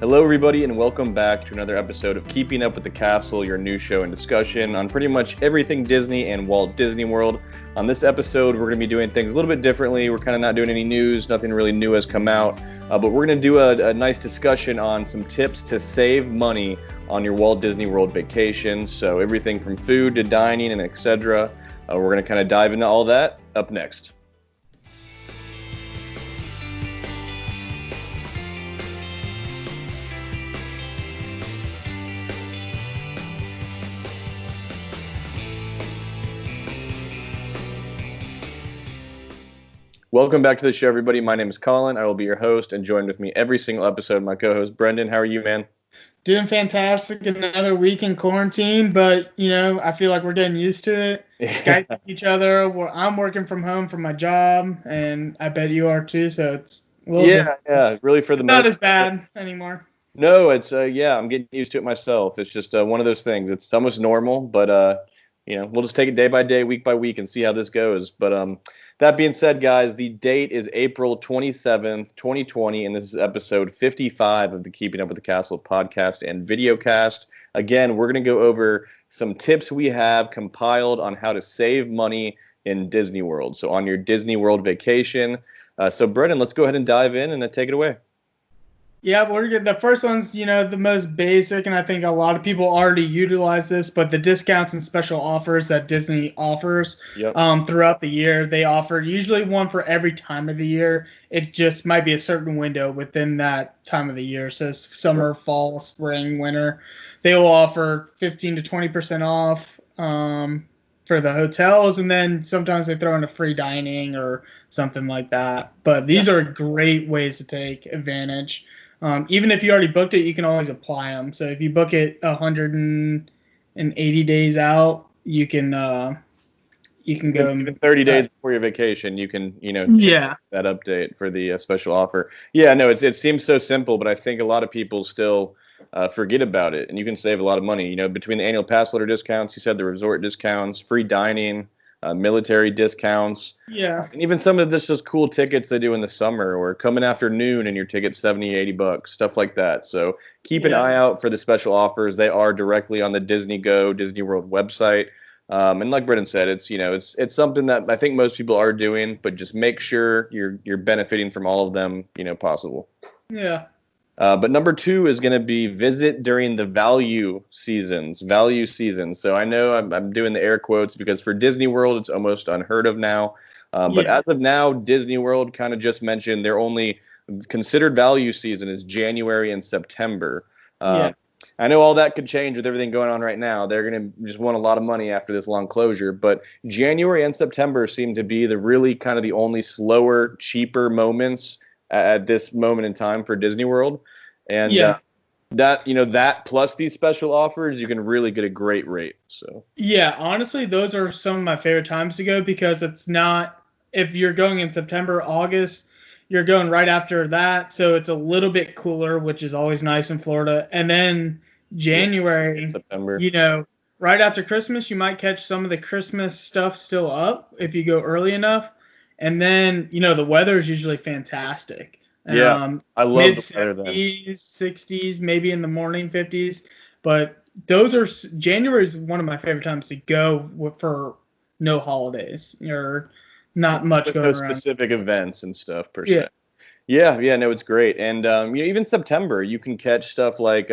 Hello, everybody, and welcome back to another episode of Keeping Up with the Castle, your news show and discussion on pretty much everything Disney and Walt Disney World. On this episode, we're going to be doing things a little bit differently. We're kind of not doing any news. Nothing really new has come out. But we're going to do a nice discussion on some tips to save money on your Walt Disney World vacation. So everything from food to dining and etc. We're going to kind of dive into all that up next. Welcome back to the show, everybody. My name is Colin. I will be your host, and joined with me every single episode, my co-host, Brendan. How are you, man? Doing fantastic. Another week in quarantine, but, I feel like we're getting used to it. Skyping each other. I'm working from home from my job, and I bet you are too, so it's a little different. Yeah, really for the most part. Not as bad anymore. No, it's, I'm getting used to it myself. It's just one of those things. It's almost normal, but, we'll just take it day by day, week by week, and see how this goes. But, that being said, guys, the date is April 27th, 2020, and this is episode 55 of the Keeping Up with the Castle podcast and videocast. Again, we're going to go over some tips we have compiled on how to save money in Disney World. So on your Disney World vacation. So, Brendan, let's go ahead and dive in and take it away. Yeah, we're good. The first one's, the most basic, and I think a lot of people already utilize this, but the discounts and special offers that Disney offers throughout the year, they offer usually one for every time of the year. It just might be a certain window within that time of the year. So summer, fall, spring, winter. They will offer 15 to 20% off for the hotels, and then sometimes they throw in a free dining or something like that. But these are great ways to take advantage. Even if you already booked it, you can always apply them. So if you book it 180 days out, you can go. Even 30 days before your vacation, you can, check that update for the special offer. Yeah, no, it seems so simple, but I think a lot of people still forget about it, and you can save a lot of money. Between the annual pass holder discounts, you said the resort discounts, free dining, military discounts. Yeah. And even some of this just cool tickets they do in the summer, or coming after noon and your ticket's $70-$80, stuff like that. So keep an eye out for the special offers. They are directly on the Disney World website. And like Brendan said, it's something that I think most people are doing, but just make sure you're benefiting from all of them, possible. Yeah. But number 2 is going to be visit during the value seasons. So I know I'm doing the air quotes because for Disney World, it's almost unheard of now. But as of now, Disney World kind of just mentioned their only considered value season is January and September. I know all that could change with everything going on right now. They're going to just want a lot of money after this long closure. But January and September seem to be the only slower, cheaper moments at this moment in time for Disney World. And that plus these special offers, you can really get a great rate. So yeah, honestly, those are some of my favorite times to go, because it's not, if you're going in September, August, you're going right after that, so it's a little bit cooler, which is always nice in Florida. And then January, September, right after Christmas, you might catch some of the Christmas stuff still up if you go early enough. And then, the weather is usually fantastic. Yeah, I love the weather then. Mid-70s, 60s, maybe in the morning 50s. But January is one of my favorite times to go for no holidays or not much going around. No specific events and stuff per se. Yeah, no, it's great. And even September, you can catch stuff like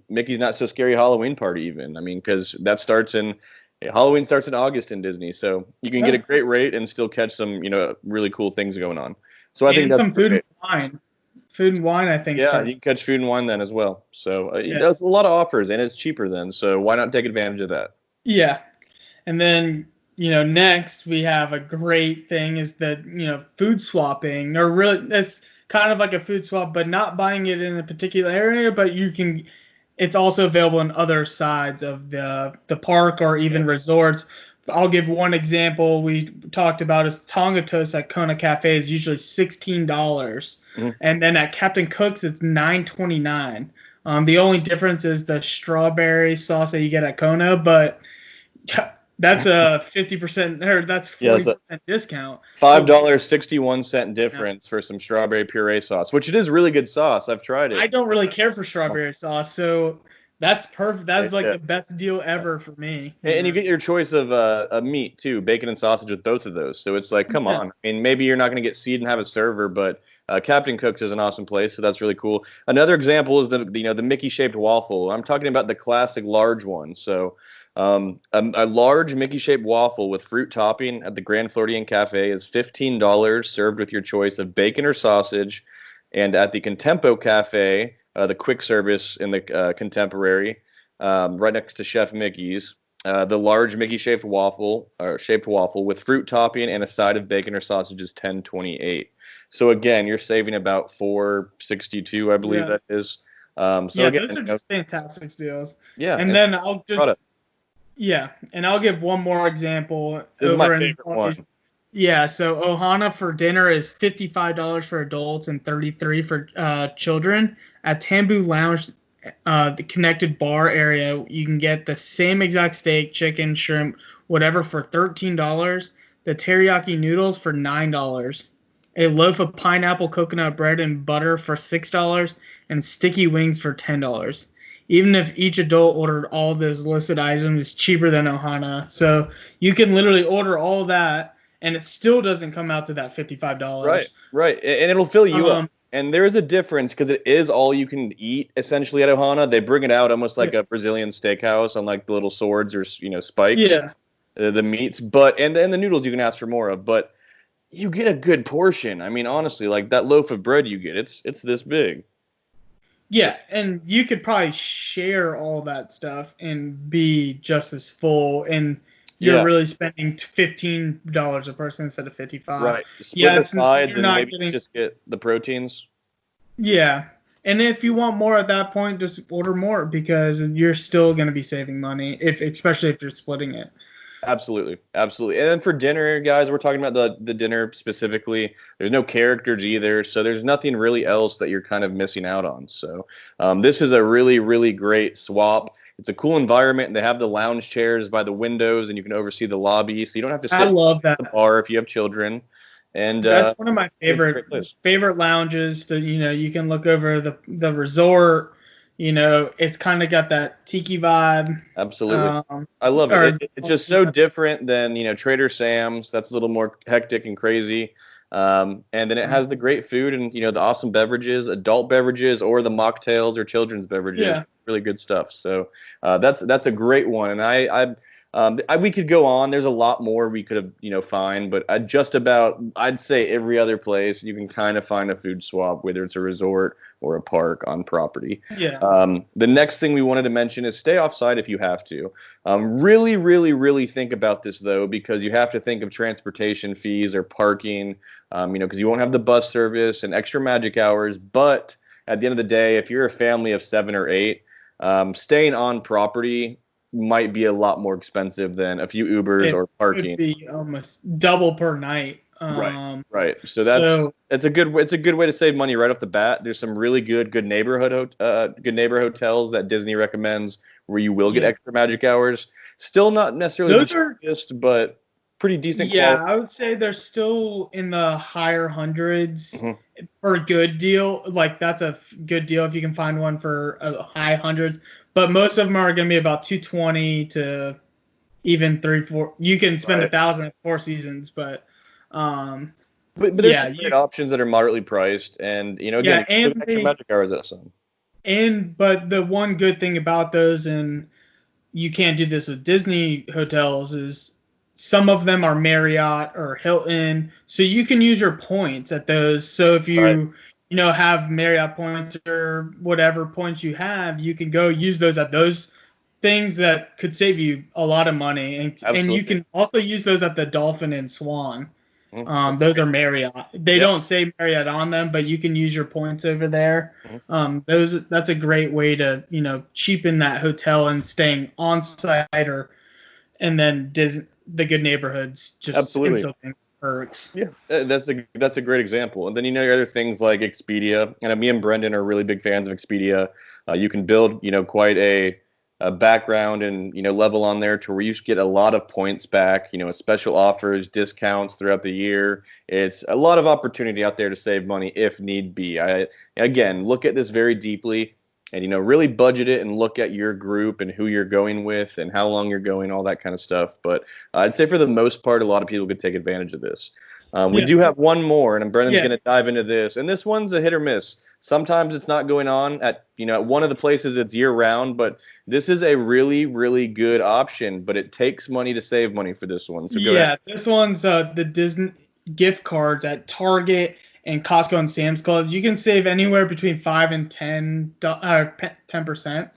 Mickey's Not So Scary Halloween Party even. I mean, because Halloween starts in August in Disney, so you can get a great rate and still catch some, really cool things going on. So I think that's some food and wine. Food and wine, I think. Yeah, you can catch food and wine then as well. So there's a lot of offers, and it's cheaper then. So why not take advantage of that? Yeah, and then next we have a great thing is that food swapping. Or really, it's kind of like a food swap, but not buying it in a particular area, but you can. It's also available in other sides of the park or even resorts. I'll give one example we talked about is Tonga Toast at Kona Cafe is usually $16. Mm-hmm. And then at Captain Cook's, it's $9.29. The only difference is the strawberry sauce that you get at Kona, but That's a 50% or that's 40% discount. $5.61 difference for some strawberry puree sauce, which it is really good sauce. I've tried it. I don't really care for strawberry sauce, so that's perfect. That's like the best deal ever for me. And you get your choice of a meat too, bacon and sausage with both of those. So it's like, come on. I mean, maybe you're not going to get seated and have a server, but Captain Cook's is an awesome place, so that's really cool. Another example is the Mickey shaped waffle. I'm talking about the classic large one. So a large Mickey shaped waffle with fruit topping at the Grand Floridian Cafe is $15, served with your choice of bacon or sausage. And at the Contempo Cafe, the quick service in the Contemporary, right next to Chef Mickey's, the large Mickey shaped waffle with fruit topping and a side of bacon or sausage is $10.28. So again, you're saving about $4.62, I believe that is. So again, those are just fantastic deals. Yeah, and then I'll just and I'll give one more example. This is my favorite one. Yeah, so Ohana for dinner is $55 for adults and $33 for children. At Tambu Lounge, the connected bar area, you can get the same exact steak, chicken, shrimp, whatever for $13. The teriyaki noodles for $9. A loaf of pineapple coconut bread and butter for $6, and sticky wings for $10. Even if each adult ordered all those listed items, it's cheaper than Ohana. So you can literally order all that, and it still doesn't come out to that $55. Right. And it'll fill you up. And there is a difference because it is all you can eat essentially at Ohana. They bring it out almost like a Brazilian steakhouse on like the little swords or spikes. Yeah. The meats, and the noodles you can ask for more of, but you get a good portion. I mean, honestly, like that loaf of bread you get, it's this big. Yeah, and you could probably share all that stuff and be just as full, and you're really spending $15 a person instead of $55. Right. Split the sides and maybe just get the proteins. Yeah. And if you want more at that point, just order more because you're still going to be saving money, especially if you're splitting it. Absolutely. And then for dinner, guys, we're talking about the dinner specifically. There's no characters either, so there's nothing really else that you're kind of missing out on. So this is a really, really great swap. It's a cool environment. They have the lounge chairs by the windows, and you can oversee the lobby, so you don't have to sit at the bar if you have children. And that's one of my favorite lounges. You can look over the resort. It's kind of got that tiki vibe. Absolutely. I love it. It's just so different than, Trader Sam's. That's a little more hectic and crazy. And then it has the great food and, the awesome beverages, adult beverages, or the mocktails or children's beverages. Yeah. Really good stuff. So that's a great one. And we could go on. There's a lot more we could have, find, but I'd say every other place you can kind of find a food swap, whether it's a resort or a park on property. Yeah. The next thing we wanted to mention is stay offsite if you have to. Really, really, really think about this though, because you have to think of transportation fees or parking, because you won't have the bus service and extra magic hours. But at the end of the day, if you're a family of 7 or 8, staying on property might be a lot more expensive than a few Ubers or parking. It would be almost double per night. Right. So it's a good way to save money right off the bat. There's some really good neighborhood hotels that Disney recommends where you will get extra magic hours. Still not necessarily the cheapest, but pretty decent quality. I would say they're still in the higher hundreds for a good deal. Like that's a good deal if you can find one for a high hundreds. But most of them are going to be about $220 to even $300-$400. You can spend $1,000 at Four Seasons, but there's some great options that are moderately priced, and again, extra magic hours at some. But the one good thing about those, and you can't do this with Disney hotels, is some of them are Marriott or Hilton, so you can use your points at those. So if you have Marriott points or whatever points you have, you can go use those at those things that could save you a lot of money, and you can also use those at the Dolphin and Swan. Those are Marriott. They don't say Marriott on them, but you can use your points over there. That's a great way to cheapen that hotel and staying on site, and then the good neighborhoods just insulting perks. Yeah, that's a great example. And then your other things like Expedia, and me and Brendan are really big fans of Expedia. You can build quite a background and level on there to where you get a lot of points back, special offers, discounts throughout the year. It's a lot of opportunity out there to save money if need be. Again, look at this very deeply and really budget it and look at your group and who you're going with and how long you're going, all that kind of stuff. But I'd say for the most part, a lot of people could take advantage of this. We do have one more, and Brendan's going to dive into this, and this one's a hit or miss. Sometimes it's not going on at one of the places it's year round, but this is a really, really good option, but it takes money to save money for this one. So go ahead. This one's the Disney gift cards at Target and Costco and Sam's Club. You can save anywhere between 5 and 10%.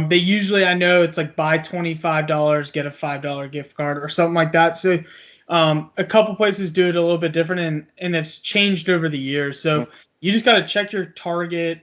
They usually, I know it's like buy $25, get a $5 gift card or something like that. So a couple places do it a little bit different, and it's changed over the years. So you just got to check your Target,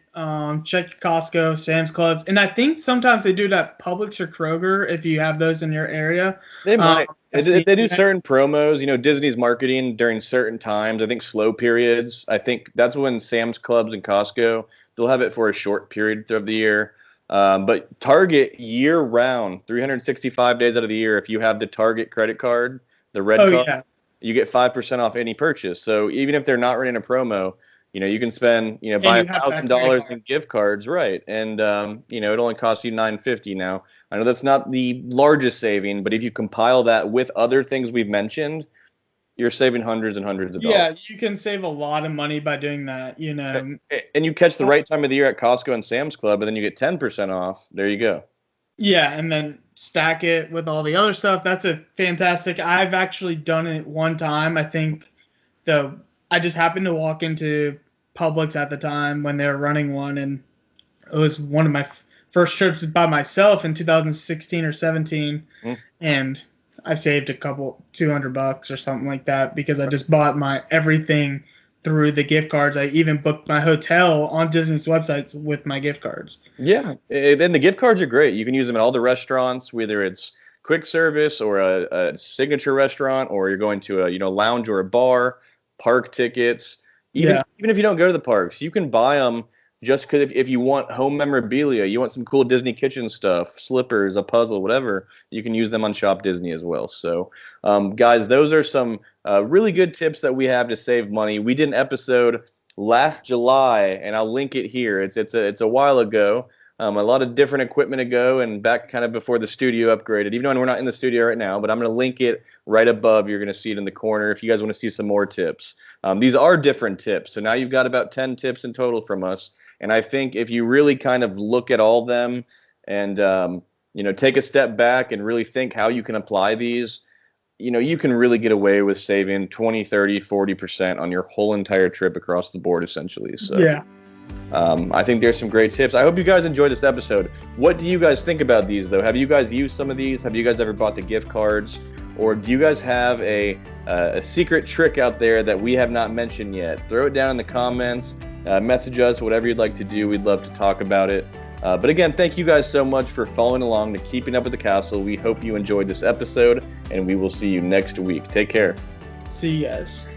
check your Costco, Sam's Clubs. And I think sometimes they do it at Publix or Kroger if you have those in your area. They might. They do certain promos. Disney's marketing during certain times. I think slow periods. I think that's when Sam's Clubs and Costco, they'll have it for a short period of the year. But Target year-round, 365 days out of the year, if you have the Target credit card, the red card, you get 5% off any purchase. So even if they're not running a promo, you can spend, buy $1,000 in gift cards, right? And it only costs you $9.50 now. I know that's not the largest saving, but if you compile that with other things we've mentioned, you're saving hundreds and hundreds of dollars. Yeah, you can save a lot of money by doing that, And you catch the right time of the year at Costco and Sam's Club, and then you get 10% off. There you go. Yeah, and then stack it with all the other stuff. That's a fantastic. I've actually done it one time. I think I just happened to walk into Publix at the time when they were running one, and it was one of my first trips by myself in 2016 or 17, and I saved a couple $200 or something like that because I just bought my everything through the gift cards. I even booked my hotel on Disney's websites with my gift cards. Yeah, and the gift cards are great. You can use them at all the restaurants, whether it's quick service or a signature restaurant, or you're going to a lounge or a bar, park tickets. Even if you don't go to the parks, you can buy them just because if you want home memorabilia, you want some cool Disney kitchen stuff, slippers, a puzzle, whatever, you can use them on Shop Disney as well. So, guys, those are some really good tips that we have to save money. We did an episode last July, and I'll link it here. It's a while ago. A lot of different equipment ago and back kind of before the studio upgraded, even though we're not in the studio right now, but I'm going to link it right above. You're going to see it in the corner if you guys want to see some more tips. These are different tips. So now you've got about 10 tips in total from us. And I think if you really kind of look at all of them and, take a step back and really think how you can apply these, you can really get away with saving 20, 30, 40% on your whole entire trip across the board, essentially. So I think there's some great tips. I hope you guys enjoyed this episode. What do you guys think about these, though? Have you guys used some of these? Have you guys ever bought the gift cards? Or do you guys have a secret trick out there that we have not mentioned yet? Throw it down in the comments. Message us, whatever you'd like to do. We'd love to talk about it. But again, thank you guys so much for following along to Keeping Up with the Castle. We hope you enjoyed this episode, and we will see you next week. Take care. See you guys.